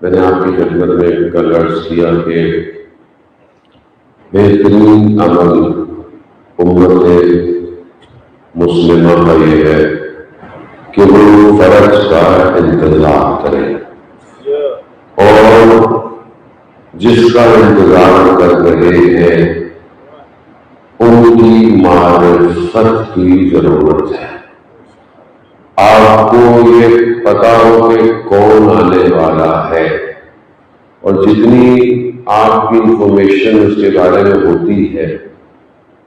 میں نے آپ کی خدمت میں کل عرض کیا کہ بہترین عمل امت مسلمہ کا یہ ہے کہ وہ فرض کا انتظار کرے اور جس کا انتظار کر رہے ہیں ان کی معرفت کی ضرورت ہے۔ آپ کو یہ پتا ہو کہ کون آنے والا ہے، اور جتنی آپ کی انفارمیشن اس کے بارے میں ہوتی ہے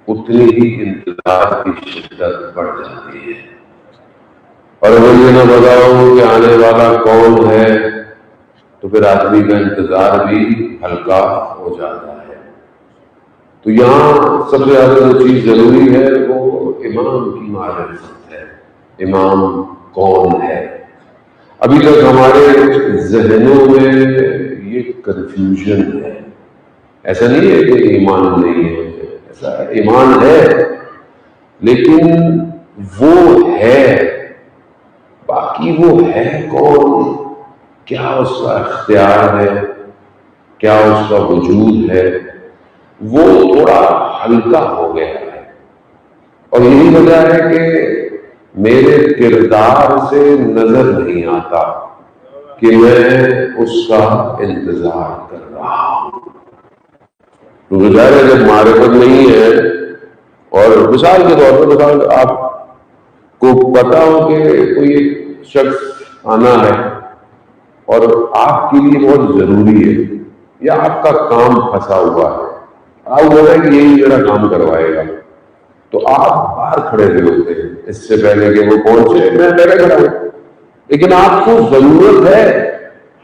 اتنی ہی انتظار کی شدت بڑھ جاتی ہے۔ اور اگر یہ نہ پتا ہو کہ آنے والا کون ہے تو پھر آدمی کا انتظار بھی ہلکا ہو جاتا ہے۔ تو یہاں سب سے زیادہ جو چیز ضروری ہے وہ امام کی معرفت ہے۔ امام کون ہے؟ ابھی تک ہمارے ذہنوں میں یہ کنفیوژن ہے۔ ایسا نہیں ہے کہ ایمان نہیں ہے، ایسا ایمان ہے، لیکن وہ ہے، باقی وہ ہے کون؟ کیا اس کا اختیار ہے؟ کیا اس کا وجود ہے؟ وہ تھوڑا ہلکا ہو گیا ہے۔ اور یہی وجہ ہے کہ میرے کردار سے نظر نہیں آتا کہ میں اس کا انتظار کر رہا ہوں۔ تو ظاہر ہے جب معرفت نہیں ہے، اور مثال کے طور پر مثال آپ کو پتا ہو کہ کوئی ایک شخص آنا ہے اور آپ کے لیے بہت ضروری ہے، یا آپ کا کام پھنسا ہوا ہے، آپ بول رہے ہیں کہ یہی میرا کام کروائے گا، تو آپ باہر کھڑے ہوئے ہوتے ہیں اس سے پہلے کہ وہ پہنچے، میں پہلے کھڑا ہوں، لیکن آپ کو ضرورت ہے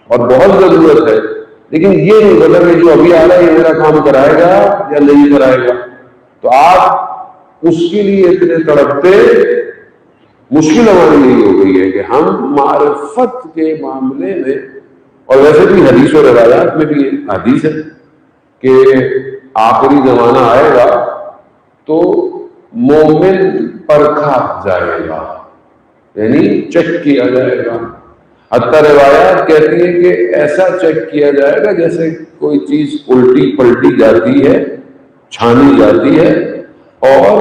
اور بہت ضرورت ہے، لیکن یہ نہیں پتا کہ جو ابھی آ رہا ہے یہ میرا کام کرائے گا یا نہیں کرائے گا، تو آپ اس کے لیے اتنے تڑپتے۔ مشکل ہماری یہی ہو گئی ہے کہ ہم معرفت کے معاملے میں، اور ویسے بھی حدیث و روایات میں بھی حدیث ہے کہ آخری زمانہ آئے گا تو مومن پرکھا جائے گا، یعنی چیک کیا جائے گا۔ حتیٰ روایات کہتی ہے کہ ایسا چیک کیا جائے گا جیسے کوئی چیز الٹی پلٹی جاتی ہے، چھانی جاتی ہے، اور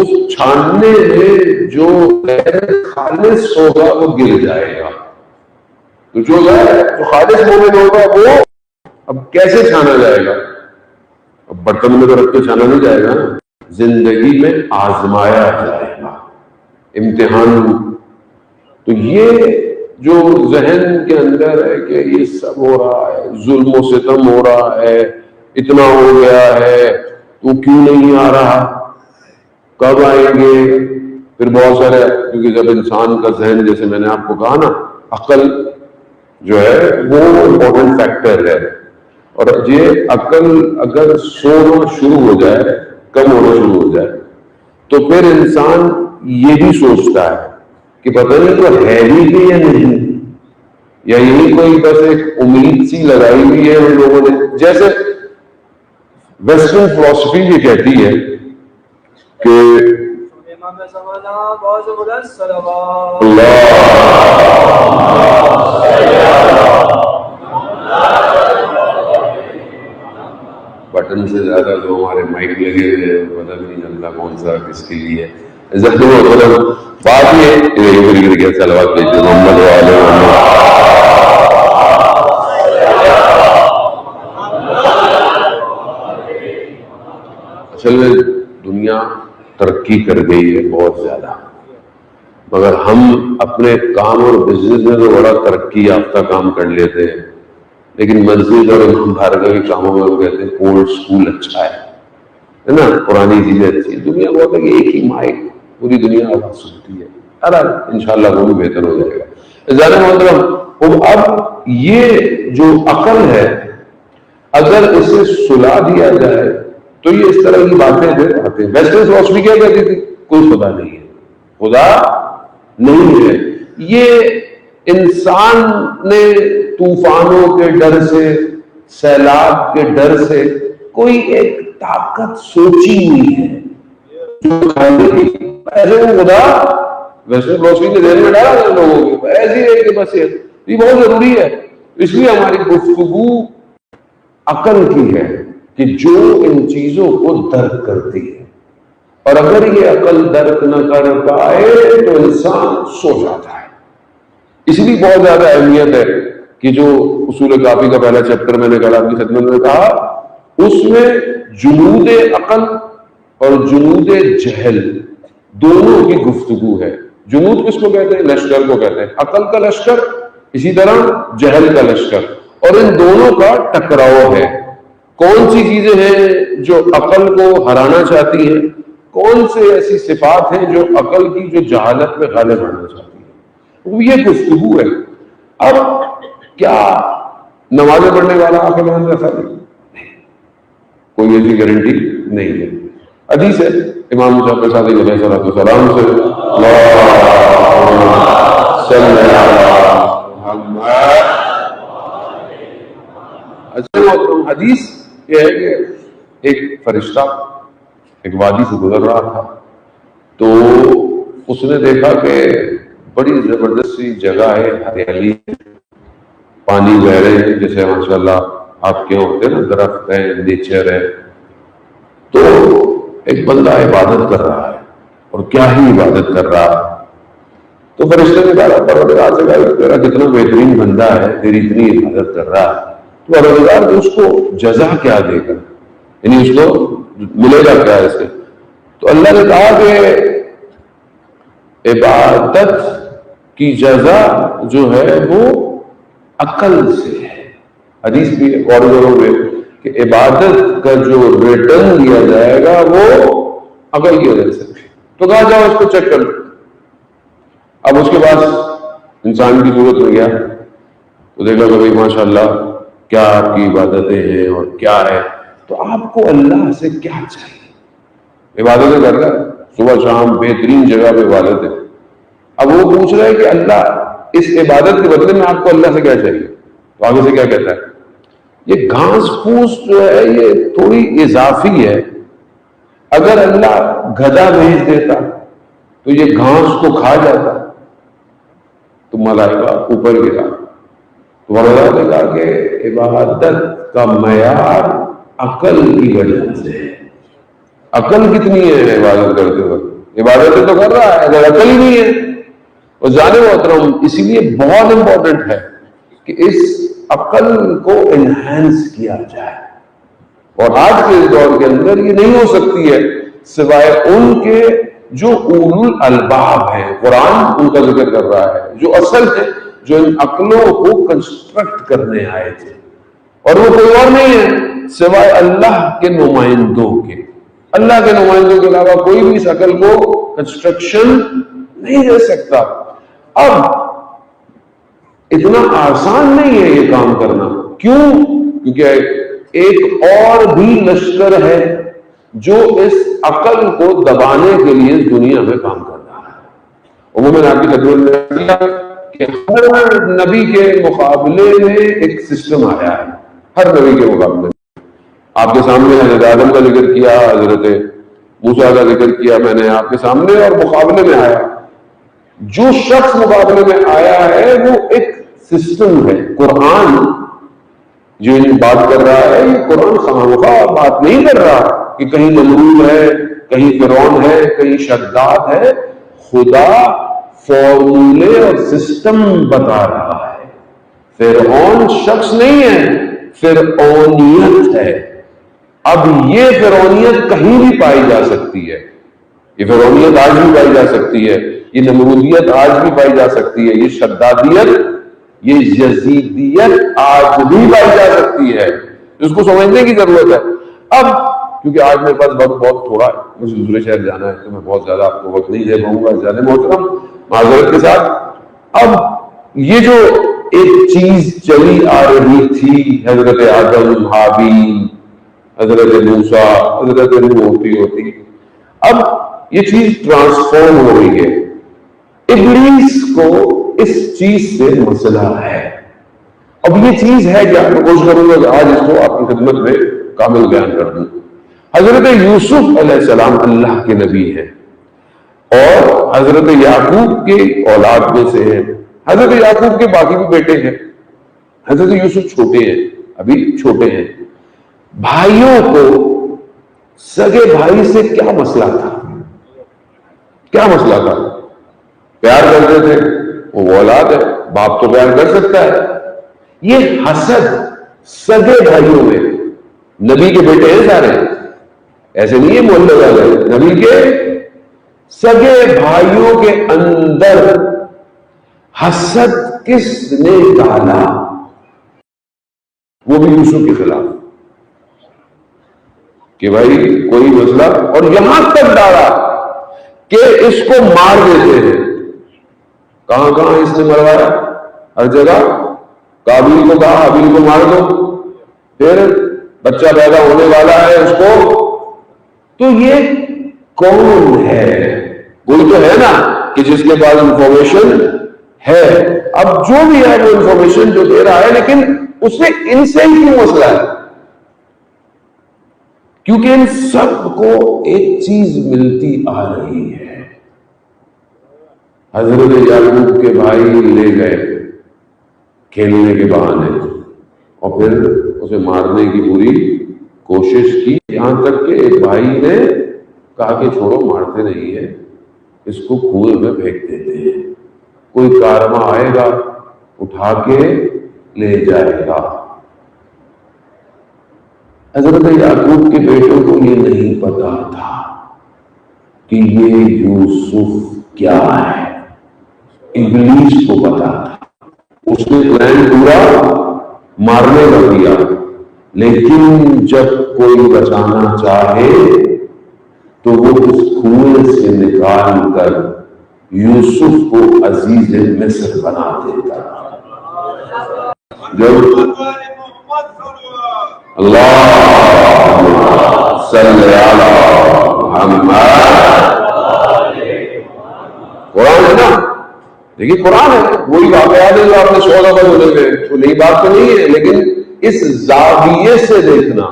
اس چھاننے میں جو غیر خالص ہوگا وہ گر جائے گا۔ تو جو خالص مومن ہوگا وہ اب کیسے چھانا جائے گا؟ اب برتن میں تو رکھ کے چھانا نہیں جائے گا نا، زندگی میں آزمایا جائے گا، امتحان۔ تو یہ جو ذہن کے اندر ہے کہ یہ سب ہو رہا ہے، ظلم و ستم ہو رہا ہے، اتنا ہو گیا ہے، تو کیوں نہیں آ رہا، کب آئیں گے؟ پھر بہت سارے، کیونکہ جب انسان کا ذہن، جیسے میں نے آپ کو کہا نا، عقل جو ہے وہ امپورٹنٹ فیکٹر ہے، اور یہ عقل اگر سونا شروع ہو جائے، کم ہونا شروع ہو جائے، تو پھر انسان یہ بھی سوچتا ہے کہ پتہ نہیں تو ہے بھی کہ یا نہیں، یا یہی کوئی بس ایک امید سی لگائی ہوئی ہے ہم لوگوں نے۔ جیسے ویسٹرن فلسفی یہ کہتی ہے کہ بٹن سے زیادہ تو ہمارے مائک لگے ہوئے ہیں، پتہ بھی نہیں چلتا کون سا کس کے لیے۔ بات یہ سلوات بھیجتے محمد والے اصل میں دنیا ترقی کر گئی ہے بہت زیادہ، مگر ہم اپنے کام اور بزنس میں تو بڑا ترقی یافتہ کام کر لیتے ہیں، لیکن مسجد اور بھارگوی کاموں میں وہ کہتے ہیں اولڈ اسکول اچھا ہے نا، پرانی چیزیں اچھی ہیں۔ دنیا کو ہوتا ہے کہ ایک ہی مائک پوری دنیا آواز سنتی ہے، انشاءاللہ وہ بھی بہتر ہو جائے گا۔ زیادہ محترم، اب یہ جو عقل ہے اگر اسے سلا دیا جائے تو یہ اس طرح کی باتیں جو آتے ہیں۔ ویسٹرن فلسفی کیا کہتی تھی؟ کوئی خدا نہیں ہے، خدا نہیں ہے۔ یہ انسان نے طوفانوں کے ڈر سے، سیلاب کے ڈر سے کوئی ایک طاقت سوچی ہوئی ہے جو ایسے وہ خدا ویسے فلسفی کے ذہن میں ڈالا ہے لوگوں کو، ایسی ہے کہ بس یہ بہت ضروری ہے اس لیے ہماری گفتگو عقل کی ہے کہ جو ان چیزوں کو درک کرتی ہے، اور اگر یہ عقل درک نہ کر پائے تو انسان سو جاتا ہے۔ اس لیے بہت زیادہ اہمیت ہے کہ جو اصول کافی کا پہلا چیپٹر میں نے کل آپ کی خدمت میں کہا، اس میں جنود عقل اور جنود جہل دونوں کی گفتگو ہے۔ جنود کس کو کہتے ہیں؟ لشکر کو کہتے ہیں، عقل کا لشکر، اسی طرح جہل کا لشکر، اور ان دونوں کا ٹکراؤ ہے۔ کون سی چیزیں ہیں جو عقل کو ہرانا چاہتی ہیں، کون سے ایسی صفات ہیں جو عقل کی جو جہالت میں غالب آنا چاہتی ہیں، وہ یہ گفتگو ہے۔ اب کیا نمازیں پڑھنے والا آپ کے مان رکھا نہیں؟ کوئی ایسی گارنٹی نہیں ہے۔ حدیث ہے امام موسیٰ صادق علیہ السلام سے، حدیث یہ ہے کہ ایک فرشتہ ایک وادی سے گزر رہا تھا، تو اس نے دیکھا کہ بڑی زبردست سی جگہ ہے، ہریالی، پانی بہ رہے ہیں جیسے ماشاءاللہ آپ کے یہاں ہوتے ہیں نا، درخت ہے، نیچر ہے۔ تو ایک بندہ عبادت کر رہا ہے، اور کیا ہی عبادت کر رہا ہے۔ تو فرشتے نے کہا پروردگار سے کہا تیرا کتنا بہترین بندہ ہے، تیری اتنی عبادت کر رہا ہے، تو پروردگار تو اس کو جزا کیا دے گا، یعنی اس کو ملے گا کیا اس سے؟ تو اللہ نے کہا کہ عبادت کی جزا جو ہے وہ عقل سے ہے۔ حدیث بھی اور لوگوں میں کہ عبادت کا جو ریٹرن دیا جائے گا وہ عقل کی وجہ سے۔ تو کہا جاؤ اس کو چیک کر لو۔ اب اس کے بعد انسان کی ضرورت میں گیا، تو دیکھا کہ بھائی ماشاء اللہ کیا آپ کی عبادتیں ہیں اور کیا ہے، تو آپ کو اللہ سے کیا چاہیے؟ عبادتیں کر رہا ہے صبح شام، بہترین جگہ پہ عبادت ہے۔ اب وہ پوچھ رہا ہے کہ اللہ اس عبادت کے بدلے میں آپ کو اللہ سے کیا چاہیے؟ تو آگے سے کیا کہتا ہے؟ یہ گھاس پھوس جو ہے یہ تھوڑی اضافی ہے، اگر اللہ گدھا بھیج دیتا تو یہ گھاس کو کھا جاتا، تو ملائکہ اوپر گرا۔ تو اللہ نے کہا کہ عبادت کا معیار عقل کی وجہ سے ہے۔ عقل کتنی ہے عبادت کرتے وقت؟ عبادتیں تو کر رہا ہے، اگر عقل ہی نہیں ہے۔ اور جانے محترم اس لیے بہت امپورٹنٹ ہے کہ اس عقل کو انہینس کیا جائے، اور آج کے دور کے اندر یہ نہیں ہو سکتی ہے سوائے ان کے جو اولو الالباب ہیں۔ قرآن ان کا ذکر کر رہا ہے، جو اصل ہے، جو ان عقلوں کو کنسٹرکٹ کرنے آئے تھے، اور وہ کوئی اور نہیں ہے سوائے اللہ کے نمائندوں کے۔ اللہ کے نمائندوں کے علاوہ کوئی بھی اس عقل کو کنسٹرکشن نہیں دے سکتا۔ اب اتنا آسان نہیں ہے یہ کام کرنا، کیوں؟ کیونکہ ایک اور بھی لشکر ہے جو اس عقل کو دبانے کے لیے اس دنیا میں کام کر رہا ہے۔ عموماً آپ کی خدمت میں کہ ہر نبی کے مقابلے میں ایک سسٹم آیا ہے، ہر نبی کے مقابلے میں۔ آپ کے سامنے حضرت آدم کا ذکر کیا، حضرت موسیٰ کا ذکر کیا میں نے آپ کے سامنے، اور مقابلے میں آیا جو شخص مقابلے میں آیا ہے وہ ایک سسٹم ہے۔ قرآن جو بات کر رہا ہے، یہ قرآن خامخواہ بات نہیں کر رہا کہ کہیں نمرود ہے، کہیں فرعون ہے، کہیں شداد ہے۔ خدا فارمولے اور سسٹم بتا رہا ہے۔ فرعون شخص نہیں ہے، فرعونیت ہے۔ اب یہ فرعونیت کہیں بھی پائی جا سکتی ہے، یہ فرعونیت آج بھی پائی جا سکتی ہے، یہ نمرودیت آج بھی پائی جا سکتی ہے، یہ شدادیت، یہ یزیدیت آج بھی پائی جا سکتی ہے۔ اس کو سمجھنے کی ضرورت ہے۔ اب کیونکہ آج میرے پاس وقت بہت تھوڑا ہے، مجھے دوسرے شہر جانا ہے، تو میں بہت زیادہ آپ کو وقت نہیں دے پاؤں گا، زیادہ محترم معذرت کے ساتھ۔ اب یہ جو ایک چیز چلی آ رہی تھی، حضرت آدم، حابیل، حضرت موسیٰ، حضرت نوح ہوتی، اب یہ چیز ٹرانسفارم ہو رہی ہے۔ ابلیس کو اس چیز سے مسئلہ ہے۔ اب یہ چیز ہے کہ میں کوشش کروں گا کہ آج اس کو آپ کی خدمت میں کامل بیان کر دوں۔ حضرت یوسف علیہ السلام اللہ کے نبی ہیں، اور حضرت یعقوب کے اولاد میں سے ہیں۔ حضرت یعقوب کے باقی بھی بیٹے ہیں، حضرت یوسف چھوٹے ہیں، ابھی چھوٹے ہیں. بھائیوں کو سگے بھائی سے کیا مسئلہ تھا؟ کیا مسئلہ تھا؟ پیار کرتے تھے، وہ اولاد ہے، باپ تو پیار کر سکتا ہے. یہ حسد سگے بھائیوں میں، نبی کے بیٹے ہیں سارے، ایسے نہیں ہے محلے والے، نبی کے سگے بھائیوں کے اندر حسد کس نے ڈالا؟ وہ بھی یوسف کے خلاف کہ بھائی کوئی مسئلہ، اور یہاں تک ڈالا کہ اس کو مار دیتے ہیں. کہاں کہاں اس نے مروایا؟ ہر جگہ. قابیل کو کہا حابیل کو مار دو، پھر بچہ پیدا ہونے والا ہے اس کو. تو یہ کون ہے؟ کوئی تو ہے نا کہ جس کے پاس انفارمیشن ہے. اب جو بھی ہے وہ انفارمیشن جو دے رہا ہے، لیکن اس نے ان سے ہی کیوں مسئلہ ہے؟ کیونکہ ان سب کو ایک چیز ملتی آ رہی ہے. حضرت یعقوب کے بھائی لے گئے کھیلنے کے بہانے اور پھر اسے مارنے کی پوری کوشش کی، یہاں تک کہ ایک بھائی نے کہا کہ چھوڑو، مارتے نہیں ہے، اس کو کنویں میں پھینک دیتے ہیں، کوئی کارواں آئے گا اٹھا کے لے جائے گا. حضرت یعقوب کے بیٹوں کو یہ نہیں پتا تھا کہ یہ یوسف کیا ہے. ابلیس کو پتا تھا، اس نے پلان پورا مارنے کا کیا، لیکن جب کوئی بچانا چاہے تو وہ اس کنویں سے نکال کر یوسف کو عزیز مصر بنا دیتا. جب اللہ صلی علی محمد، قرآن ہے نا، دیکھیے قرآن ہے، وہی واقعات ہے جو آپ نے 100 دفعہ بولے گئے، تو نئی بات تو نہیں ہے، لیکن اس زاویے سے دیکھنا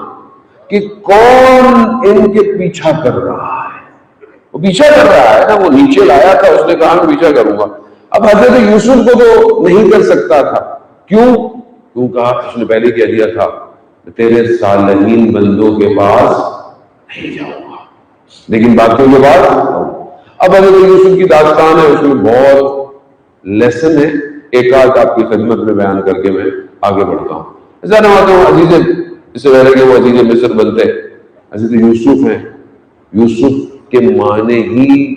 کہ کون ان کے پیچھا کر رہا ہے. وہ پیچھا کر رہا ہے نا، وہ نیچے لایا تھا، اس نے کہا میں پیچھا کروں گا. اب حضرت یوسف کو تو نہیں کر سکتا تھا. کیوں کہا؟ اس نے پہلے کہہ دیا تھا تیرے صالحین بندوں کے پاس نہیں جاؤں گا، لیکن باقیوں کے پاس. اب حضرت یوسف کی داستان ہے، اس میں بہت لیسن ہے، ایک آدھ آپ کی خدمت میں بیان کر کے میں آگے بڑھتا ہوں. ایسا نہ ہوتا ہوں عزیز، اس سے پہلے کہ وہ عزیز مصر بنتے حضرت یوسف ہیں. یوسف کے معنی ہی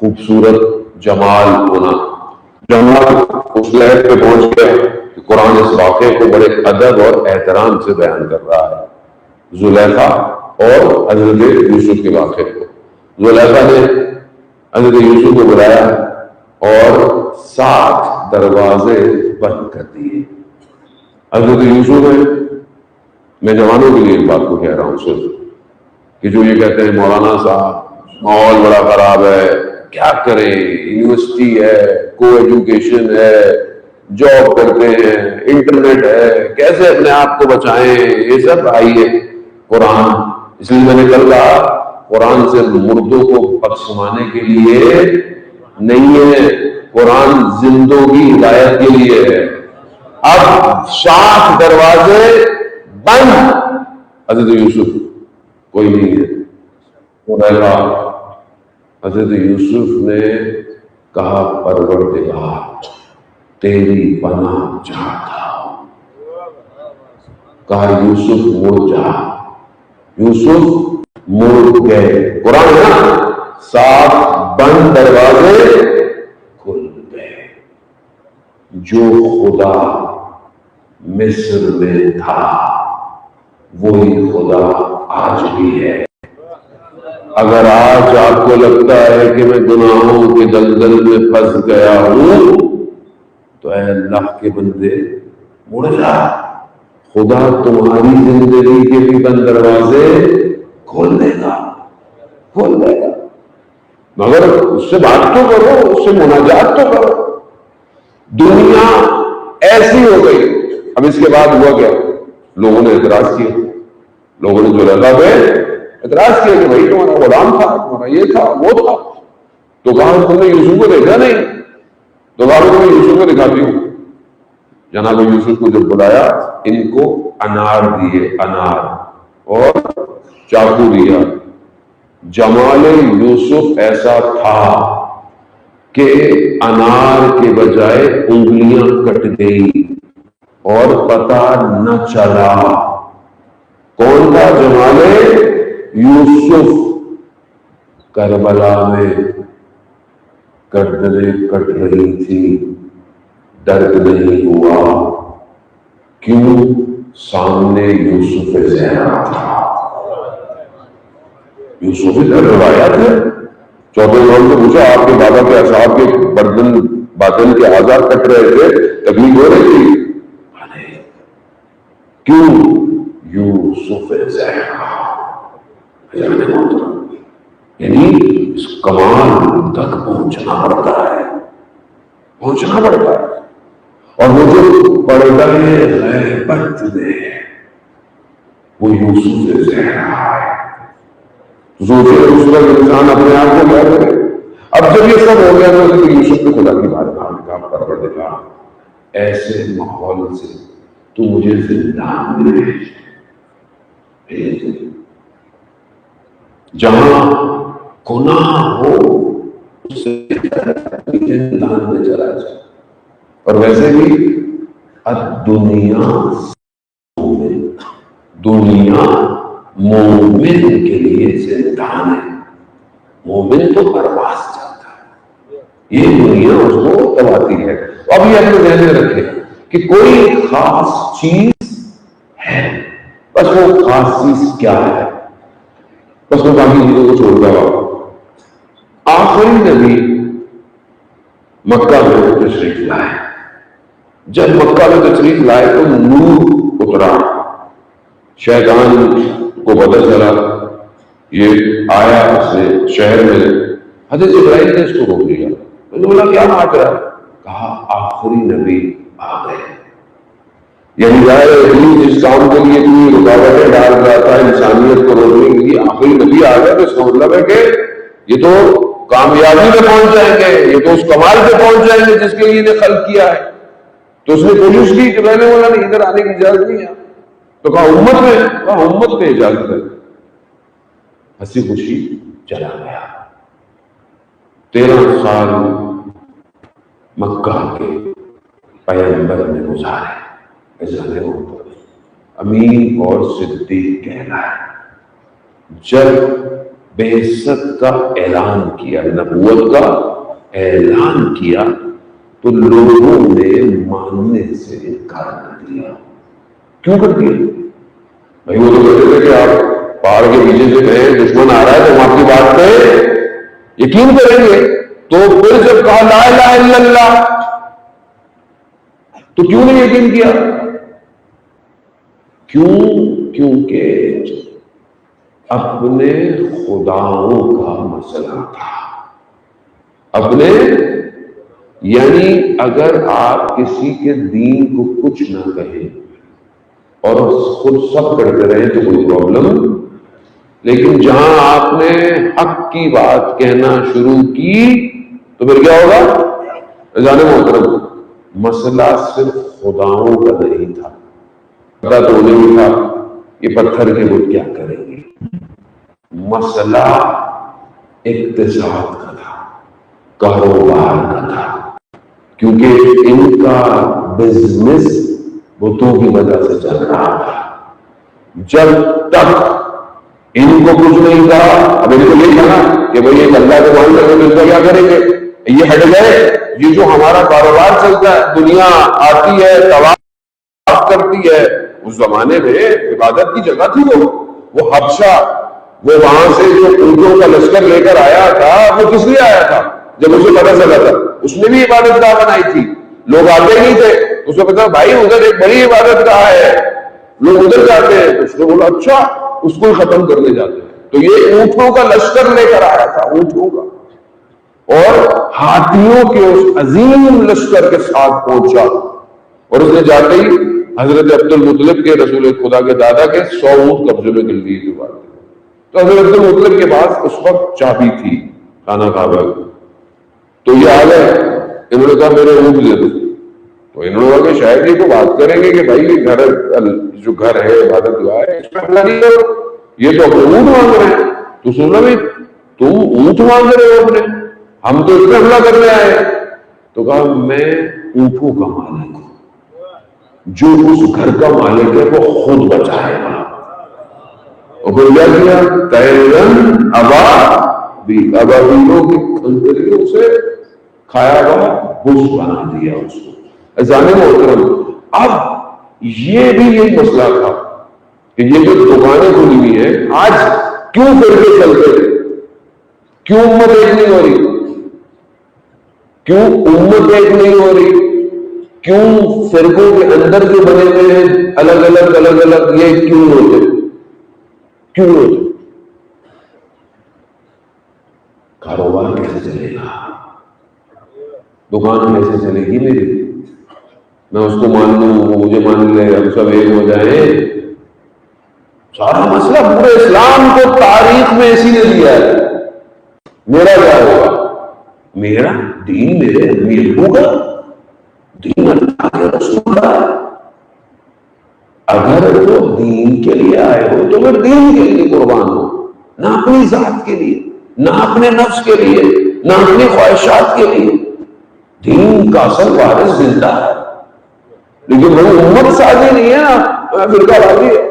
خوبصورت، جمال ہونا. جمال اس لہر پہ پہنچ گیا کہ قرآن اس واقعے کو بڑے ادب اور احترام سے بیان کر رہا ہے. زلیخا اور حضرت یوسف کے واقعے کو. زلیخا نے حضرت یوسف کو بلایا اور 7 دروازے بند کر دیے. حضرت یوسف ہے، میں جوانوں کے لیے اس بات کو کہہ رہا ہوں صرف، کہ جو یہ کہتے ہیں مولانا صاحب ماحول بڑا خراب ہے، کیا کریں، یونیورسٹی ہے، کو ایجوکیشن ہے، جاب کرتے ہیں، انٹرنیٹ ہے، کیسے اپنے آپ کو بچائیں، یہ سب آئیے قرآن. اس لیے میں نے کل کہا قرآن سے مردوں کو بخشوانے کے لیے نہیں ہے، قرآن زندوں کی ہدایت کے لیے ہے. اب 7 دروازے بند. حضرت یوسف کوئی نہیں ہے. حضرت یوسف نے کہا پروردگار تیری پناہ چاہتا ہوں. کہا یوسف مڑ جا. یوسف مڑ گئے. قرآن ہے نا، 7 بند دروازے کھل گئے. جو خدا مصر میں تھا وہی خدا آج بھی ہے. اگر آج آپ کو لگتا ہے کہ میں گناہوں کے دلدل میں پھنس گیا ہوں تو اے اللہ کے بندے مڑ جا. خدا تمہاری زندگی کے بھی بند دروازے کھول دے گا. مگر اس سے بات تو کرو، اس سے مناجات تو کرو. دنیا ایسی ہو گئی. اب اس کے بعد ہوا کیا؟ لوگوں نے اعتراض کیا. لوگوں نے جو لگا پہ اعتراض کیا کہ بھائی تمہارا غلام تھا، تمہارا یہ تھا وہ تھا. تو کہا تم نے یوسف کو دیکھا نہیں؟ تو کہا تمہیں یوسف کو دکھاتی ہوں. جناب یوسف کو جب بلایا ان کو انار دیے، انار اور چاقو دیا. جمال یوسف ایسا تھا کہ انار کے بجائے انگلیاں کٹ گئی اور پتہ نہ چلا. کون تھا جمال یوسف؟ کربلا میں گردنیں کٹ رہی تھی، درد نہیں ہوا. کیوں؟ سامنے یوسف زہرا تھا. یوسف روایات ہے. چوتھے دور سے پوچھا آپ کے بابا کے اصحاب کے باطن کے اعضاء کٹ رہے تھے، تکلیف ہو رہی تھی. کیوں؟ یوسف زہرا. یعنی اس کمال تک پہنچنا پڑتا ہے، پہنچنا پڑتا ہے. اور وہ جو پردہ غیبت میں وہ یوسف زہرا ہے. سوچے اس وقت انسان اپنے آپ کو کیا کرے. اب جب یہ سب ہو گیا تو یوسف نے خدا کی بات کہا، پروردگار ایسے ماحول سے تو مجھے زندان میں بھیج دے، جہاں گناہ ہو زندان میں چلا جائے. اور ویسے بھی دنیا مومن کے لیے زندان ہے. مومن تو پرواز چاہتا ہے، یہ دنیا اس کو دباتی ہے. اب یہ اپنے ذہن میں رکھے کہ کوئی خاص چیز ہے، بس وہ خاص چیز کیا ہے؟ بس وہ باقی چیزوں کو چھوڑ دیا. آخری نبی مکہ میں تشریف لائے. جب مکہ میں تشریف لائے تو نور اترا. شیطان کو پتہ چلا یہ آیا اس نے شہر میں. حضرت ابراہیم نے اس کو روک لیا. بولا کیا بات ہے؟ کہا آخری نبی آ گئے. یعنی ظاہر جس کام کے لیے اتنی رکاوٹیں ڈال رہا تھا انسانیت کو روکنے کے لیے، آخری نبی آ گئے. تو اس کا مطلب ہے کہ یہ تو کامیابی میں پہنچ جائیں گے، یہ تو اس کمال پہ پہنچ جائیں گے جس کے لیے انہیں خلق کیا ہے. تو اس نے کوشش کی کہ میں نے بولا نہیں ادھر آنے کی اجازت نہیں ہے. تو کہا امت میں اجازت ہے. ہنسی خوشی چلا گیا. 13 سال مکہ کے پیغمبر نے گزارے. امین اور صدیق کہلائے. جب بعثت کا اعلان کیا، نبوت کا اعلان کیا، تو لوگوں نے ماننے سے انکار کر دیا. کیوں کر دیا؟ بھائی وہ تو کہتے تھے کہ آپ پہاڑ کے پیچھے سے گئے، دشمن آ رہا ہے تو ہم آپ کی بات پہ یقین کریں گے. تو پھر جب کہا لا الہ الا اللہ تو کیوں نہیں یقین کیا؟ کیونکہ اپنے خداؤں کا مسئلہ تھا. اپنے یعنی اگر آپ کسی کے دین کو کچھ نہ کہیں اور خود سب کرتے رہے تو کوئی پرابلم، لیکن جہاں آپ نے حق کی بات کہنا شروع کی تو پھر کیا ہوگا؟ جان محترم، مسئلہ صرف خداؤں کا نہیں تھا. پتا تو نہیں تھا کہ پتھر کے بت کیا کریں گے. مسئلہ اقتصاد کا تھا، کاروبار کا تھا، کیونکہ ان کا بزنس بتوں کی وجہ سے چل رہا تھا. جب تک ان کو کچھ نہیں کہا، اب ان کو یہ کہا کہ بھائی ایک اللہ کو مان کر تو کیا کریں گے، یہ ہٹ گئے. یہ جو ہمارا کاروبار چلتا ہے، دنیا آتی ہے طواف کرتی ہے. اس زمانے میں عبادت کی جگہ تھی وہ حبشہ، وہ وہاں سے جو اونٹوں کا لشکر لے کر آیا تھا وہ کس لیے آیا تھا؟ جب اسے پتہ چلا تھا اس نے بھی عبادت گاہ بنائی تھی، لوگ آتے نہیں تھے. اس کو پتا بھائی ادھر ایک بڑی عبادت گاہ ہے، لوگ ادھر جاتے ہیں. اس نے بولا اچھا، اس کو ختم کرنے جاتے ہیں. تو یہ اونٹوں کا لشکر لے کر آیا تھا، اونٹوں کا، اور ہاتھیوں کے اس عظیم لشکر کے ساتھ پہنچا. اور اس نے جاتے ہی حضرت عبد المطلب کے، رسول خدا کے دادا کے 100 اونٹ قبضے میں کر لیے. جو بات ہے تو حضرت عبد المطلب کے پاس اس وقت چابی تھی خانہ کعبہ کی. تو یہ آ گئے، انہوں نے کہا میرے اونٹ دے دو. تو انہوں نے کہا کہ شاید جی کو بات کریں گے کہ بھائی گھر جو گھر ہے عبادت گاہ ہے اس میں حملہ نہیں کرو، یہ تو اپنے اونٹ مانگ رہے ہیں۔ تو سننا بھی تم اونٹ مانگ رہے ہو اپنے، ہم تو اس پہ حملہ کرنے آئے۔ تو کہا میں اونٹوں کا مالک ہوں، جو اس گھر کا مالک ہے وہ خود بچائے گا۔ اور پھر کیا کیا؟ تیرن ابابیلوں کی کھنجریوں سے کھایا ہوا بوس بنا دیا اس کو۔ اذان محترم، اب یہ بھی ایک مسئلہ تھا کہ یہ جو دکانیں کھلی ہوئی ہیں آج کیوں فرقے چلتے ہیں، کیوں امت ایک نہیں ہو رہی، کیوں امت ایک نہیں ہو رہی، کیوں فرقوں کے اندر جو بنے ہوئے ہیں الگ الگ یہ کیوں ہوتے، کیوں ہوتے؟ کاروبار کیسے چلے گا، دکان کیسے چلے گی میری، میں اس کو مان لوں وہ مجھے مان لے ہم سب ایک ہو جائیں، سارا مسئلہ پورے اسلام کو تاریخ میں اسی نے دیا ہے۔ میرا کیا ہوگا؟ میرا دین میرے امی ابو کا، دین اللہ کے رسول کا۔ اگر وہ دین کے لیے آئے ہو تو پھر دین کے لیے قربان ہو، نہ اپنی ذات کے لیے، نہ اپنے نفس کے لیے، نہ اپنی خواہشات کے لیے۔ دین کا اصل وارث زندہ ہے، لیکن وہ امت سازی نہیں ہے نا، فرقہ بازی ہے۔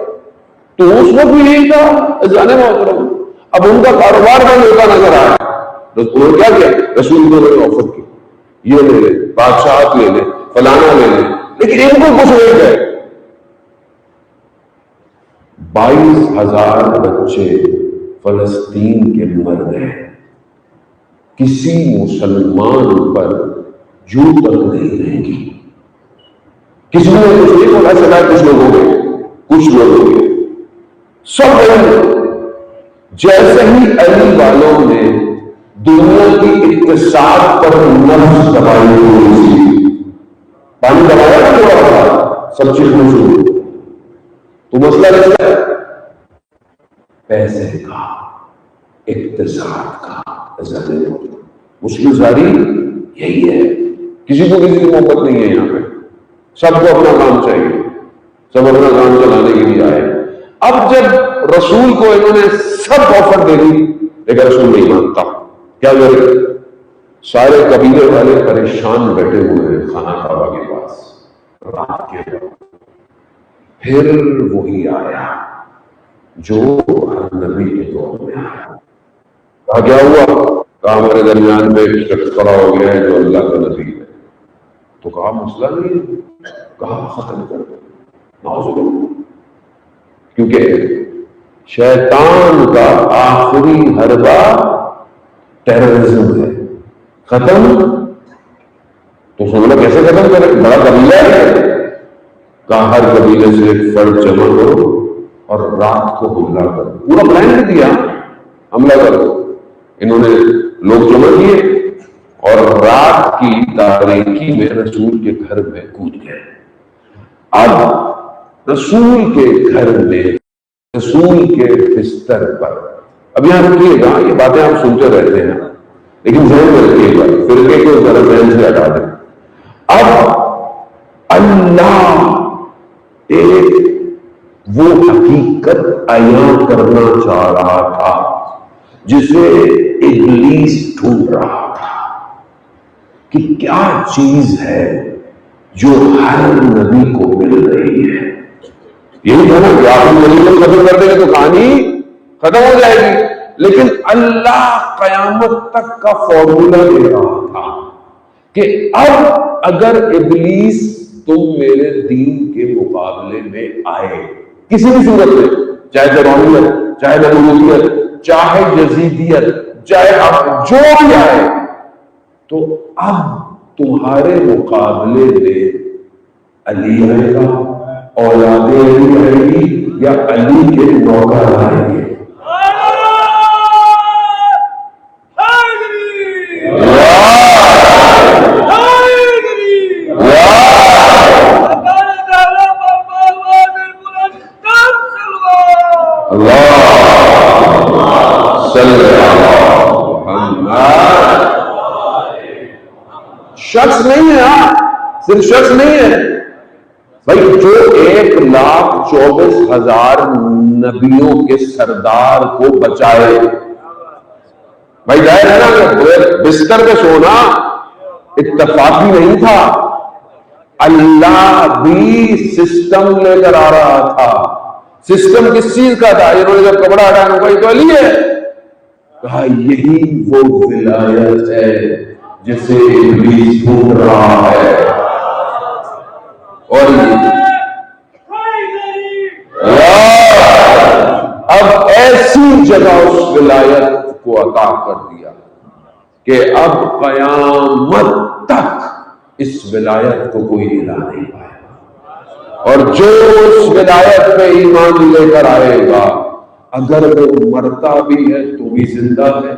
تو اس وقت بھی یہی تھا جانے محترم۔ اب ان کا کاروبار بند ہوتا نظر آیا، انہوں نے کیا کیا؟ رسول کو آفر کی، یہ لے لے، بادشاہت لے لے، فلانا لے لے، لیکن ان کو کچھ نہیں گئے۔ 22,000 بچے فلسطین کے مر گئے، کسی مسلمان پر جو تک نہیں رہیں گی۔ کسی نے کچھ نہیں بولا، چلا کچھ لوگوں کے، کچھ لوگوں کے سب گئے۔ جیسے ہی علی والوں نے دنیا کی اقتصاد پر نفس دبائی ہوئی تھی، پانی دبایا نا تھوڑا تھوڑا، سب چیز موجود، تو مسئلہ کیا ہے؟ پیسے کا، اقتصاد کا۔ مشکل ساری یہی ہے، کسی کو کسی کی محبت نہیں ہے یہاں پہ، سب کو اپنا کام چاہیے، سب اپنا کام چلانے کے لیے آئے۔ اب جب رسول کو انہوں نے سب آفر دے دی، لیکن رسول نہیں مانتا، کیا کرے؟ سارے قبیلے والے پریشان بیٹھے ہوئے ہیں خانہ کعبہ کے پاس رات کے وقت۔ پھر وہی آیا جو ہر نبی کے دور میں آیا۔ کہا کیا ہوا؟ کہا ہمارے درمیان میں ایک شخص کھڑا ہو گیا ہے جو اللہ کا نبی ہے۔ تو کہا مسئلہ نہیں ہے، کہا ختم کر دو، نعوذ باللہ۔ کیونکہ شیطان کا آخری حربہ ٹیررزم ہے، ختم تو سمجھو کیسے ختم کرے؟ بڑا قبیلہ ہے، کہا ہر قبیلے سے ایک فرد جمع کرو اور رات کو حملہ کرو۔ پورا پلان دیا، حملہ کرو۔ انہوں نے لوگ جمع کیے اور رات کی تاریکی میں رسول کے گھر میں کود گئے۔ اب رسول کے گھر میں، رسول کے بستر پر، اب یہاں رکھیے گا، یہ باتیں آپ سنتے رہتے ہیں لیکن ذہن میں رکھیے گا، فرقے کو ذرا ذہن سے ہٹا دیں۔ اب اللہ ایک وہ حقیقت عیاں کرنا چاہ رہا تھا جسے ابلیس ڈھونڈ رہا تھا کہ کیا چیز ہے جو ہر نبی کو مل رہی ہے۔ یہی تھا نا کہ آپ نبی کو ختم کر دیں گے تو کہانی ختم ہو جائے گی، لیکن اللہ قیامت تک کا فارمولا دے رہا تھا کہ اب اگر ابلیس تم میرے دین کے مقابلے میں آئے کسی بھی صورت میں، چاہے جبرویت، چاہے نبویت، چاہے یزیدیت، چاہے اب جو بھی آئے، تو اب تمہارے مقابلے میں علی آئے گا، اولاد علی آئے گی، یا علی کے نوکر آئیں گے۔ شخص نہیں ہے، صرف شخص نہیں ہے بھائی، جو 1,24,000 نبیوں کے سردار کو بچائے. بھائی ظاہر ہے نا کہ بستر پہ سونا اتفاقی نہیں تھا، اللہ بھی سسٹم لے کر آ رہا تھا. سسٹم کس چیز کا تھا؟ انہوں نے جب کپڑا ہٹانا کوئی تو علی ہے، کہا یہی وہ ولایت ہے جسے ابلیس ڈھونڈ رہا ہے. اور اب ایسی جگہ اس ولایت کو عطا کر دیا کہ اب قیامت تک اس ولایت کو کوئی ہلا نہیں پائے گا. اور جو اس ولایت پہ ایمان لے کر آئے گا، اگر وہ مرتا بھی ہے تو بھی زندہ ہے،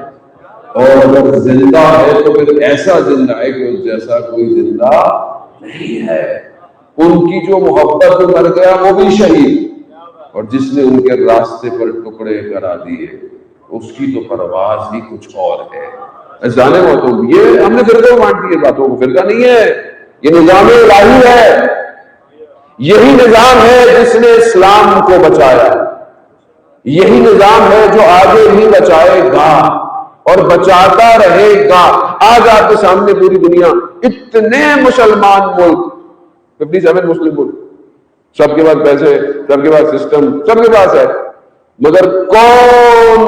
اور اگر زندہ ہے تو پھر ایسا زندہ ہے کہ اس جیسا کوئی زندہ نہیں ہے. ان کی جو محبت مر گیا وہ بھی شہید، اور جس نے ان کے راستے پر ٹکڑے کرا دیے اس کی تو پرواز ہی کچھ اور ہے. جانے موتوں یہ ہم نے فرقے میں بانٹ دیے باتوں کو. فرقہ نہیں ہے، یہ نظام الہی ہے. یہی نظام ہے جس نے اسلام کو بچایا، یہی نظام ہے جو آگے بھی بچائے گا اور بچاتا رہے گا. آج آپ کے سامنے پوری دنیا، اتنے مسلمان ملک، 57 مسلم ملک، سب کے پاس پیسے، سب کے پاس سسٹم، سب کے پاس ہے، مگر کون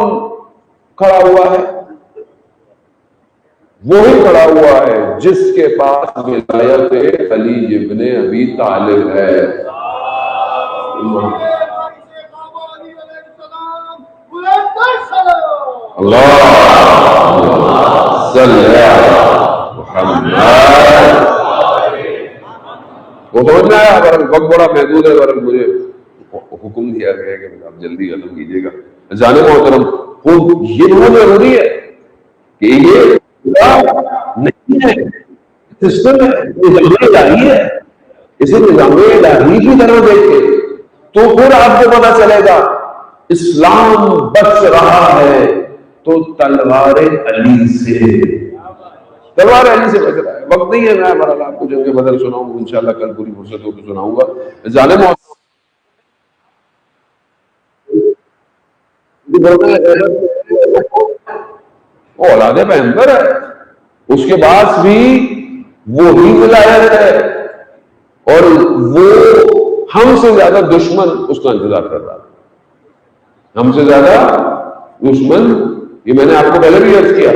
کھڑا ہوا ہے؟ وہی کھڑا ہوا ہے جس کے پاس ولایت علی ابن ابی طالب ہے. اللہ صلی علی محمد. وہ سمجھنا ہے وقت بڑا محدود ہے، ورنہ مجھے حکم دیا گیا کہ آپ جلدی ختم کیجیے گا. جانے محترم، یہ بہت ضروری ہے کہ یہ نہیں ہے، سسٹم ہے، نظام الہی ہے. اسے نظام الہی کی طرح دیکھے تو پھر آپ کو پتا چلے گا اسلام بچ رہا ہے تو تلوار علی سے، تلوار علی سے بچ رہا ہے. وقت نہیں ہے، میں بہرحال آپ کو جنگ بدر سناؤں گا انشاءاللہ، کل پوری فرصت ہو کے سناؤں گا. ظالم وہ اولاد پیغمبر ہے، اس کے بعد بھی وہی ولایت ہے، اور وہ ہم سے زیادہ دشمن اس کا انتظار کر رہا ہے. ہم سے زیادہ دشمن، یہ میں نے آپ کو پہلے بھی عرض کیا،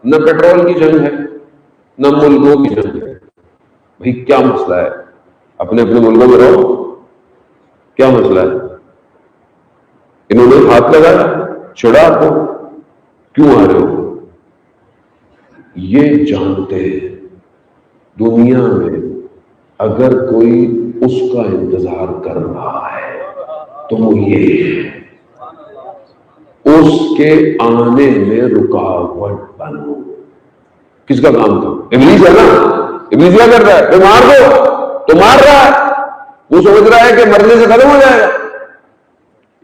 نہ پیٹرول کی جنگ ہے، نہ ملکوں کی جنگ ہے. بھائی کیا مسئلہ ہے؟ اپنے اپنے ملکوں میں رہو، کیا مسئلہ ہے؟ انہوں نے ہاتھ لگایا، چھڑا آپ کو، کیوں آ رہے ہو؟ یہ جانتے ہیں دنیا میں اگر کوئی اس کا انتظار کر رہا ہے تو وہ یہ ہے، اس کے آنے میں رکاوٹ بنو. کس کا کام تھا؟ ابلیس ہے نا. ابلیس کیا کر رہا ہے؟ مار دو تو مار رہا ہے، وہ سمجھ رہا ہے کہ مرنے سے ختم ہو جائے گا.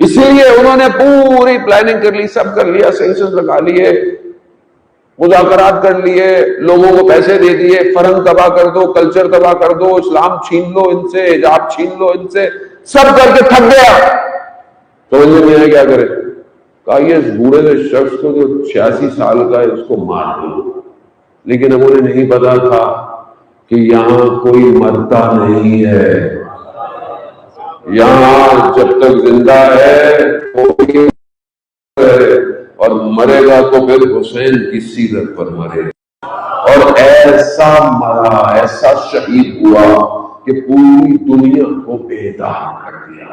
اسی لیے انہوں نے پوری پلاننگ کر لی، سب کر لیا، سینکشن لگا لیے، مذاکرات کر لیے، لوگوں کو پیسے دے دیے، فرہنگ تباہ کر دو، کلچر تباہ کر دو، اسلام چھین لو ان سے، حجاب چھین لو ان سے، سب کر کے تھک گیا. سمجھ میں آیا کیا کرے؟ کہا یہ بوڑھے سے شخص کو جو 86 سال کا ہے اس کو مار دو. لیکن ہم انہیں نہیں پتا تھا کہ یہاں کوئی مرتا نہیں ہے، یہاں جب تک زندہ ہے اور مرے گا تو پھر حسین کی سیرت پر مرے گا. اور ایسا مرا، ایسا شہید ہوا کہ پوری دنیا کو بیدار کر دیا.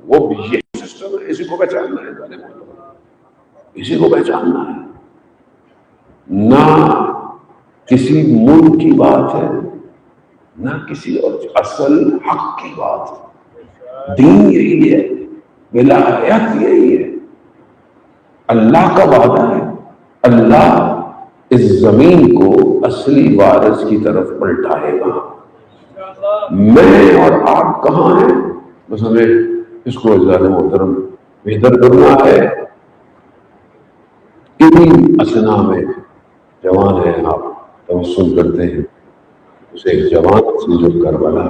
وہ یہ سسٹم ہے، اسی کو پہچاننا ہے، اسی کو پہچاننا ہے. نہ کسی ملک کی بات ہے، نہ کسی اور، اصل حق کی بات ہے. دین یہی ہے، ولایت یہی ہے. اللہ کا وعدہ ہے، اللہ اس زمین کو اصلی وارث کی طرف پلٹائے گا. میں اور آپ کہاں ہیں؟ بس ہمیں اس کو اجلال محترم بہتر کرنا ہے. انہی اسنا میں جوان ہیں آپ، توسل کرتے ہیں اسے ایک جوان سمجھو کربلا